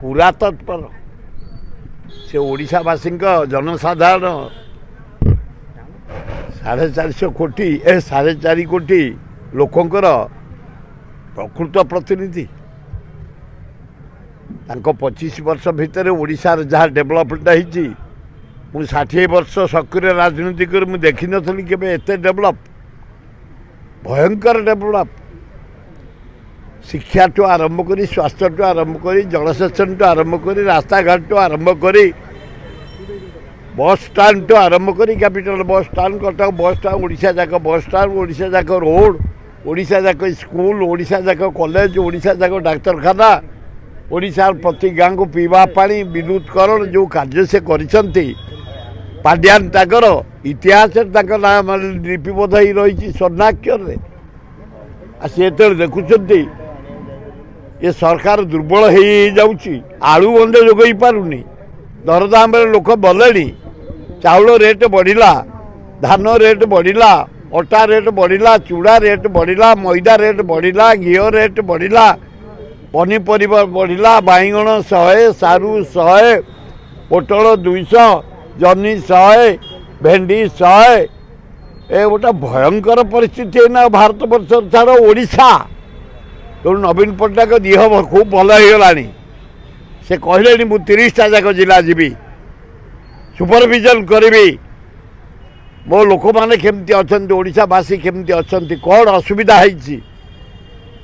पूरा तत्पर से ओडिशावासी जनसाधारण 450 कोटी 4.5 कोटी लोकंकर प्रकृत प्रतिनिधि 25 वर्ष भितर ओडिशार जहाँ डेभलपमेंट होती मु 60 वर्ष सक्रिय राजनीति कर मु देखी नथली केबे एते डेभलप भयंकर डेभलप शिक्षा टू आरंभ करी स्वास्थ्य टू आरंभ करी जलसेचन टू आरंभ करी रास्ता घाट टू आरंभ करी बस स्टाण्ड टू आरंभ करी कैपिटल बस स्टाण्ड कटक बस स्टाण्ड ओडिशा जाक बस स्टाण्ड ओडिशा जाक रोड ओडिशा जाक स्कूल ओडिशा जाक कॉलेज ओडिशा जाक डाक्तरखाना ओडिशा प्रति गाँव को पीवा पानी विद्युतकरण जो कार्य से करिसंती पांड्यान ताकर इतिहास नाम लिपिबद्ध ही रही स्वर्णाक्षर सी देखुं ये सरकार दुर्बल हो जाऊँगी आलू गंडे जोगई पारुनी दरदाम लोक बले चाउल रेट बढ़ला धान रेट बढ़ला अटा रेट बढ़ला चूड़ा रेट बढ़ला मैदा रेट बढ़ला घी रेट बढ़ला पनीपरिया बढ़ला बैगण 100 सारू 100 पोटल 200 जन्नी 100 भेंडी 100 ए गोटे भयंकर परिस्थिति है ना भारत वर्ष छाड़ ओडिशा तो नवीन पट्टनायक देह खूब भल हो से कहले मु 30टा जाक जिला जीवी सुपरविजन करी मो लोक मैंने केमती अच्छा ओडिशावासी केमती अच्छा कौन असुविधा है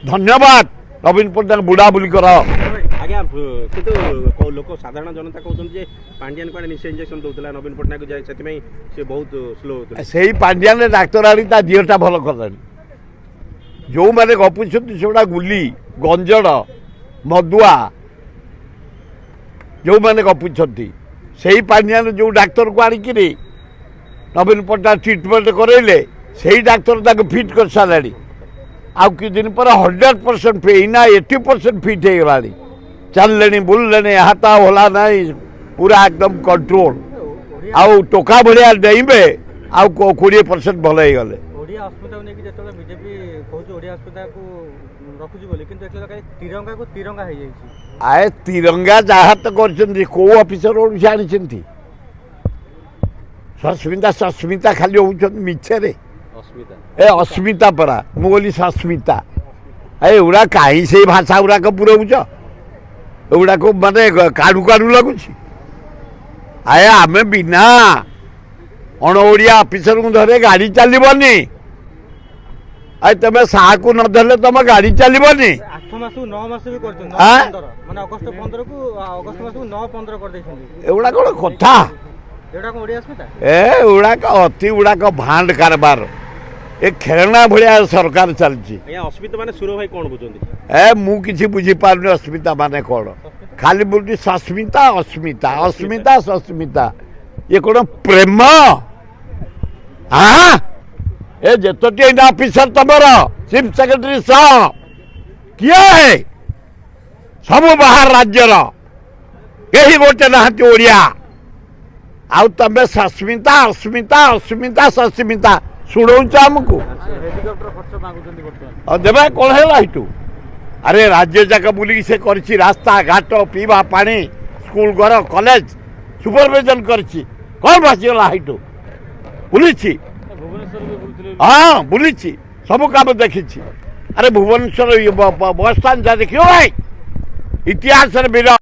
धन्यवाद नवीन पट्टनायक बुढ़ा बुली कर आज्ञा किंतु लोक साधारण जनता कहते पांड्यान को निश्चय इंजेक्शन दौला नवीन पट्टनायक से बहुत स्लो होता से पांड्यान डाक्तर आनी देहटा भल कला जो मैंने गपुंट से गुली गंजड़ मदुआ जो मैंने गपुंट से पांड्यान जो डाक्तर को आणिक नवीन पट्टनायक ट्रिटमेंट करेले से डाक्तर फिट कर सारे आउ कि दिन पर 100% फिट ना 80% फिट हो गला चलने बुलने हाथा होला ना पूरा एकदम कंट्रोल आउ टोका भाया डेबे आउ 20% भल हो गले आए तिरंगा जहाँ तो कर कौ ऑफिसर ओडिशा आनी सस्मिता सस्मिता खाली हो मिछे ए अस्मिता परा मु बोली सस्मिता एगुड़ा कहीं से भाषा गुड़ाक पुरौच एगुड़ाक माने काड़ू काड़ू लगुच आए आमे बिना अण ओडिया ऑफिसर को धरे गाड़ी चलनी आए तुम साह को न धरले तुम गाड़ी चलनी 8 मास 9 मास भी करछन माने अगस्त 15 को अगस्त मास को 9 15 कर दैछन एगुड़ा कोन कथा एगुड़ा को ओडिया अस्मिता ए उड़ाक अति उड़ाक भांड कारबार ए खेलना भाया सरकार चलती अस्मिता माने सुर भाई कौन बुझंती ए मु किछि बुझी पारनी अस्मिता माने कौन खाली बोलती सस्मिता अस्मिता अस्मिता सस्मिता ये कौन प्रेम हाँ ए जेतोटी ऑफिसर तमर चीफ सेक्रेटरी सह किए है सब बाहर राज्यर यही गोटे नहांती ओडिया आउ तमे सस्मिता अस्मिता अस्मिता सस्मिता शुणौच आमको देवे कौन है अरे राज्य जाक बुलिक से करछि रास्ता घाट पीवा पानी स्कूल घर कॉलेज सुपरविजन करछि कौन भासीगला हाइटू बुली हाँ बुली सब काम देखी अरे भुवनेश्वर बस स्टाण्ड जा देखियो भाई इतिहास वीर